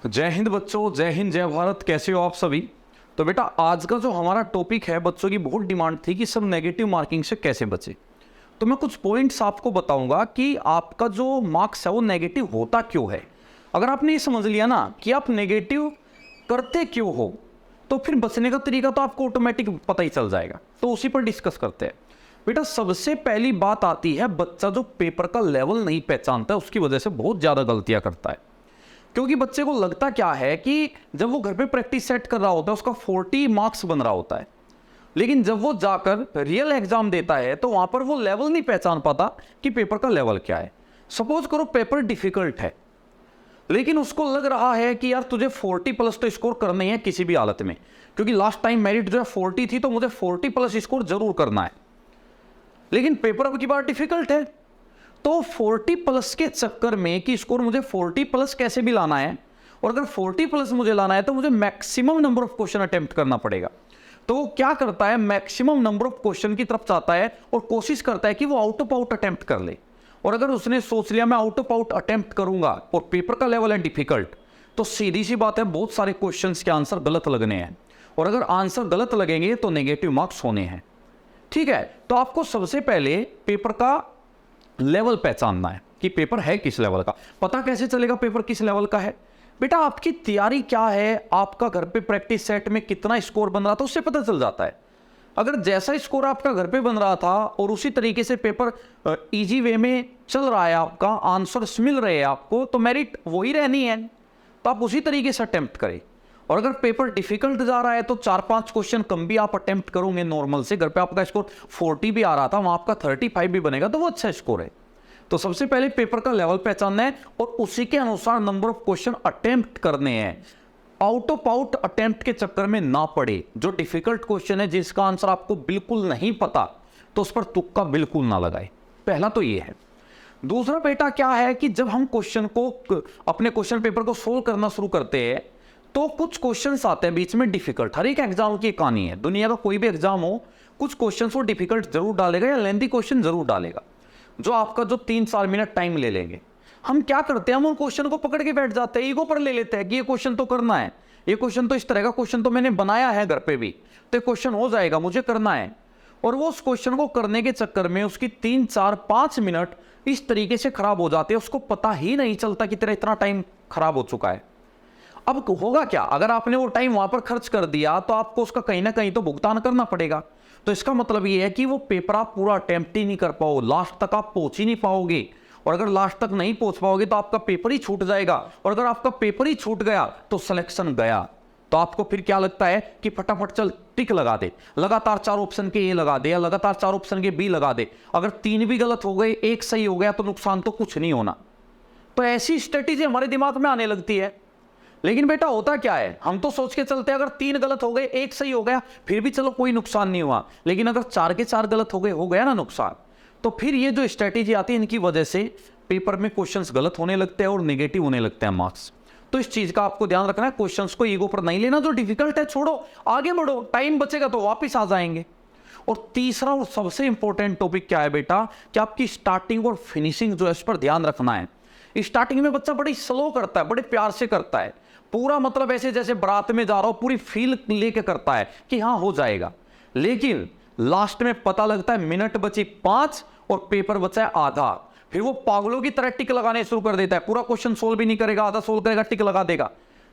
जय हिंद बच्चों, जय हिंद, जय भारत। कैसे हो आप सभी। तो बेटा आज का जो हमारा टॉपिक है, बच्चों की बहुत डिमांड थी कि सब नेगेटिव मार्किंग से कैसे बचे। तो मैं कुछ पॉइंट्स आपको बताऊंगा कि आपका जो मार्क्स है वो नेगेटिव होता क्यों है। अगर आपने ये समझ लिया ना कि आप नेगेटिव करते क्यों हो, तो फिर बचने का तरीका तो आपको ऑटोमेटिक पता ही चल जाएगा। तो उसी पर डिस्कस करते हैं। बेटा सबसे पहली बात आती है, बच्चा जो पेपर का लेवल नहीं पहचानता है उसकी वजह से बहुत ज़्यादा गलतियां करता है। क्योंकि बच्चे को लगता क्या है कि जब वो घर पे प्रैक्टिस सेट कर रहा होता है उसका 40 मार्क्स बन रहा होता है, लेकिन जब वो जाकर रियल एग्जाम देता है तो वहां पर वो लेवल नहीं पहचान पाता कि पेपर का लेवल क्या है। सपोज करो पेपर डिफिकल्ट है, लेकिन उसको लग रहा है कि यार तुझे 40 प्लस तो स्कोर करना ही है किसी भी हालत में, क्योंकि लास्ट टाइम मेरिट जो है 40 थी तो मुझे 40 प्लस स्कोर जरूर करना है। लेकिन पेपर अब की बार डिफिकल्ट है, तो 40 प्लस के चक्कर में कि स्कोर मुझे 40 प्लस कैसे भी लाना है, और अगर 40 प्लस मुझे लाना है तो मुझे maximum number of question attempt करना पड़ेगा। तो वो क्या करता है, मैक्सिमम नंबर ऑफ क्वेश्चन की तरफ जाता है और कोशिश करता है कि वो आउट ऑफ आउट अटेम्प्ट कर ले। और अगर उसने सोच लिया मैं आउट ऑफ आउट अटेम्प्ट करूंगा और पेपर का लेवल है डिफिकल्ट, तो सीधी सी बात है बहुत सारे क्वेश्चन के आंसर गलत लगने हैं, और अगर आंसर गलत लगेंगे तो नेगेटिव मार्क्स होने हैं। ठीक है, तो आपको सबसे पहले पेपर का लेवल पहचानना है कि पेपर है किस लेवल का। पता कैसे चलेगा पेपर किस लेवल का है? बेटा आपकी तैयारी क्या है, आपका घर पे प्रैक्टिस सेट में कितना स्कोर बन रहा था उससे पता चल जाता है। अगर जैसा स्कोर आपका घर पे बन रहा था और उसी तरीके से पेपर इजी वे में चल रहा है, आपका आंसर्स मिल रहे हैं आपको, तो मेरिट वही रहनी है, तो आप उसी तरीके से अटेम्प्ट करें। और अगर पेपर डिफिकल्ट जा रहा है तो 4-5 क्वेश्चन कम भी आप अटेम्प्ट करोगे नॉर्मल से। घर पे आपका स्कोर 40 भी आ रहा था, वहां आपका 35 भी बनेगा, तो वो अच्छा स्कोर है। तो सबसे पहले पेपर का लेवल पहचानना है और उसी के अनुसार नंबर ऑफ क्वेश्चन अटेम्प्ट करने हैं। आउट ऑफ आउट अटेम्प्ट के चक्कर में ना पड़े। जो डिफिकल्ट क्वेश्चन है जिसका आंसर आपको बिल्कुल नहीं पता, तो उस पर तुक्का बिल्कुल ना लगाए। पहला तो ये है। दूसरा बेटा क्या है कि जब हम क्वेश्चन को, अपने क्वेश्चन पेपर को सोल्व करना शुरू करते हैं, तो कुछ क्वेश्चंस आते हैं बीच में डिफिकल्ट। हर एक एग्जाम की कहानी है, दुनिया का कोई भी एग्जाम हो, कुछ क्वेश्चंस वो डिफिकल्ट जरूर डालेगा या लेंथी क्वेश्चन जरूर डालेगा, जो आपका जो 3-4 मिनट टाइम ले लेंगे। हम क्या करते हैं, हम उन क्वेश्चन को पकड़ के बैठ जाते हैं, ईगो पर ले लेते हैं कि ये क्वेश्चन तो करना है, ये क्वेश्चन तो इस तरह का क्वेश्चन तो मैंने बनाया है घर पे भी, तो ये क्वेश्चन हो जाएगा, मुझे करना है। और वो उस क्वेश्चन को करने के चक्कर में उसकी 3-4-5 मिनट इस तरीके से खराब हो जाते हैं, उसको पता ही नहीं चलता कि तेरा इतना टाइम खराब हो चुका है। अब होगा क्या, अगर आपने वो टाइम वहां पर खर्च कर दिया तो आपको उसका कहीं ना कहीं तो भुगतान करना पड़ेगा। तो इसका मतलब ये है कि वो पेपर आप पूरा अटेम्प्ट ही नहीं कर पाओ, लास्ट तक आप पहुंच ही नहीं पाओगे। और अगर लास्ट तक नहीं पहुंच पाओगे तो आपका पेपर ही छूट जाएगा, और अगर आपका पेपर ही छूट गया तो सिलेक्शन गया। तो आपको फिर क्या लगता है कि फटाफट चल टिक लगा दे, लगातार 4 ऑप्शन के ए लगा दे या लगातार 4 ऑप्शन के बी लगा दे। अगर 3 भी गलत हो गए, 1 सही हो गया, तो नुकसान तो कुछ नहीं होना। तो ऐसी स्ट्रेटेजी हमारे दिमाग में आने लगती है। लेकिन बेटा होता क्या है, हम तो सोच के चलते हैं अगर 3 गलत हो गए, 1 सही हो गया, फिर भी चलो कोई नुकसान नहीं हुआ। लेकिन अगर 4 के 4 गलत हो गए, हो गया ना नुकसान। तो फिर ये जो स्ट्रेटेजी आती है, इनकी वजह से पेपर में क्वेश्चंस गलत होने लगते हैं और नेगेटिव होने लगते हैं मार्क्स। तो इस चीज का आपको ध्यान रखना है, क्वेश्चंस को ईगो पर नहीं लेना। जो डिफिकल्ट है छोड़ो, आगे बढ़ो, टाइम बचेगा तो वापिस आ जाएंगे। और तीसरा और सबसे इंपॉर्टेंट टॉपिक क्या है बेटा, कि आपकी स्टार्टिंग और फिनिशिंग जो है इस पर ध्यान रखना है। स्टार्टिंग में बच्चा बड़ी स्लो करता है, बड़े प्यार से करता है, पूरा मतलब ऐसे जैसे बारात में जा रहा हो, पूरी फील लेके करता है कि हाँ हो जाएगा। लेकिन लास्ट में पता लगता है मिनट बची 5 और पेपर बचा है आधा, फिर वो पागलों की तरह टिक लगाने शुरू कर देता है। पूरा क्वेश्चन सोल्व भी नहीं करेगा, आधा सोल्व करेगा, टिक लगा देगा।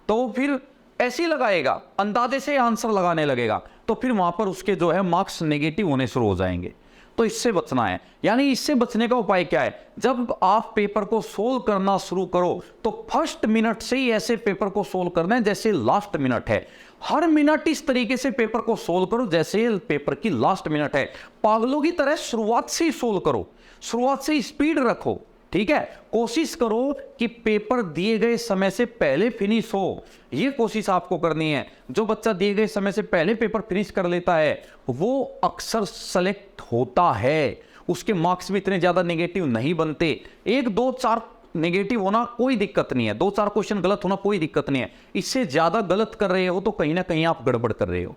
तो वो फिर ऐसे ही लगाएगा, अंदाजे से आंसर लगाने लगेगा, तो फिर वहां पर उसके जो है मार्क्स नेगेटिव होने शुरू हो जाएंगे। तो इससे बचना है। यानी इससे बचने का उपाय क्या है, जब आप पेपर को सोल्व करना शुरू करो तो फर्स्ट मिनट से ही ऐसे पेपर को सोल्व करना है जैसे लास्ट मिनट है। हर मिनट इस तरीके से पेपर को सोल्व करो जैसे पेपर की लास्ट मिनट है। पागलों की तरह शुरुआत से ही सोल्व करो, शुरुआत से ही स्पीड रखो। ठीक है, कोशिश करो कि पेपर दिए गए समय से पहले फिनिश हो, ये कोशिश आपको करनी है। जो बच्चा दिए गए समय से पहले पेपर फिनिश कर लेता है वो अक्सर सेलेक्ट होता है, उसके मार्क्स भी इतने ज्यादा नेगेटिव नहीं बनते। 1, 2, 4 नेगेटिव होना कोई दिक्कत नहीं है, 2-4 क्वेश्चन गलत होना कोई दिक्कत नहीं है। इससे ज्यादा गलत कर रहे हो तो कहीं ना कहीं आप गड़बड़ कर रहे हो।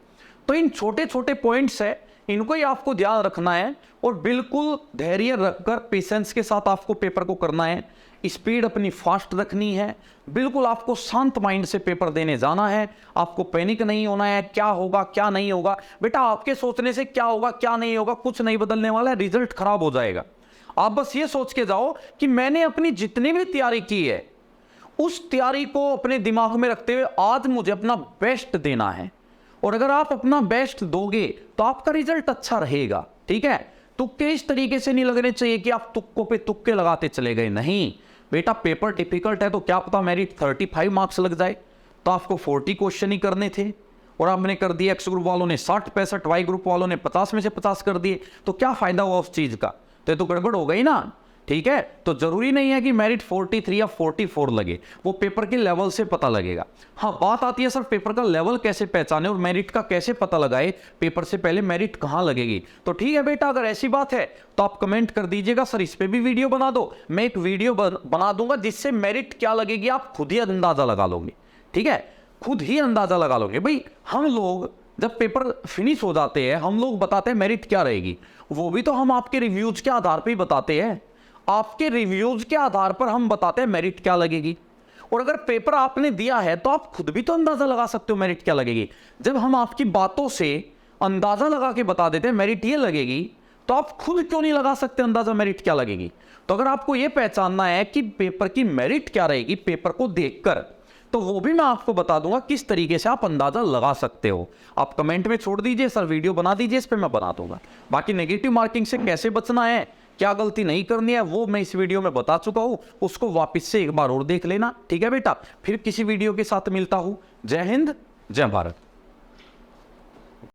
तो इन छोटे छोटे पॉइंट्स है, इनको ही आपको ध्यान रखना है और बिल्कुल धैर्य रखकर पेशेंस के साथ आपको पेपर को करना है। स्पीड अपनी फास्ट रखनी है, बिल्कुल आपको शांत माइंड से पेपर देने जाना है, आपको पैनिक नहीं होना है, क्या होगा क्या नहीं होगा। बेटा आपके सोचने से क्या होगा क्या नहीं होगा कुछ नहीं बदलने वाला है, रिजल्ट खराब हो जाएगा। आप बस ये सोच के जाओ कि मैंने अपनी जितनी भी तैयारी की है उस तैयारी को अपने दिमाग में रखते हुए आज मुझे अपना बेस्ट देना है, और अगर आप अपना बेस्ट दोगे तो आपका रिजल्ट अच्छा रहेगा। ठीक है, तुक्के इस तरीके से नहीं लगने चाहिए कि आप तुक्कों पे तुक्के लगाते चले गए। नहीं बेटा, पेपर डिफिकल्ट है तो क्या पता मेरिट 35 मार्क्स लग जाए, तो आपको 40 क्वेश्चन ही करने थे और आपने कर दिए, एक्स ग्रुप वालों ने 60-65, वाई ग्रुप वालों ने 50 में से 50 कर दिए, तो क्या फायदा हुआ उस चीज का? तो ये तो गड़बड़ हो गई ना। ठीक है, तो जरूरी नहीं है कि मेरिट 43 या 44 लगे, वो पेपर के लेवल से पता लगेगा। हाँ, बात आती है सर पेपर का लेवल कैसे पहचाने और मेरिट का कैसे पता लगाए, पेपर से पहले मेरिट कहाँ लगेगी। तो ठीक है बेटा, अगर ऐसी बात है तो आप कमेंट कर दीजिएगा, सर इस पे भी वीडियो बना दो। मैं एक वीडियो बना दूंगा जिससे मेरिट क्या लगेगी आप खुद ही अंदाजा लगा लोगे। ठीक है, खुद ही अंदाजा लगा लोगे। भाई हम लोग जब पेपर फिनिश हो जाते हैं हम लोग बताते हैं मेरिट क्या रहेगी, वो भी तो हम आपके रिव्यूज के आधार पर ही बताते हैं। आपके रिव्यूज के आधार पर हम बताते हैं मेरिट क्या लगेगी, और अगर पेपर आपने दिया है तो आप खुद भी तो अंदाजा लगा सकते हो मेरिट क्या लगेगी। जब हम आपकी बातों से अंदाजा लगा के बता देते हैं मेरिट ये लगेगी, तो आप खुद क्यों नहीं लगा सकते अंदाजा मेरिट क्या लगेगी। तो अगर आपको यह पहचानना है कि पेपर की मेरिट क्या रहेगी पेपर को देखकर, तो वो भी मैं आपको बता दूंगा किस तरीके से आप अंदाजा लगा सकते हो। आप कमेंट में छोड़ दीजिए, सर वीडियो बना दीजिए, इस पर मैं बना दूंगा। बाकी नेगेटिव मार्किंग से कैसे बचना है, क्या गलती नहीं करनी है, वो मैं इस वीडियो में बता चुका हूं, उसको वापस से एक बार और देख लेना। ठीक है बेटा, फिर किसी वीडियो के साथ मिलता हूं। जय हिंद, जय भारत।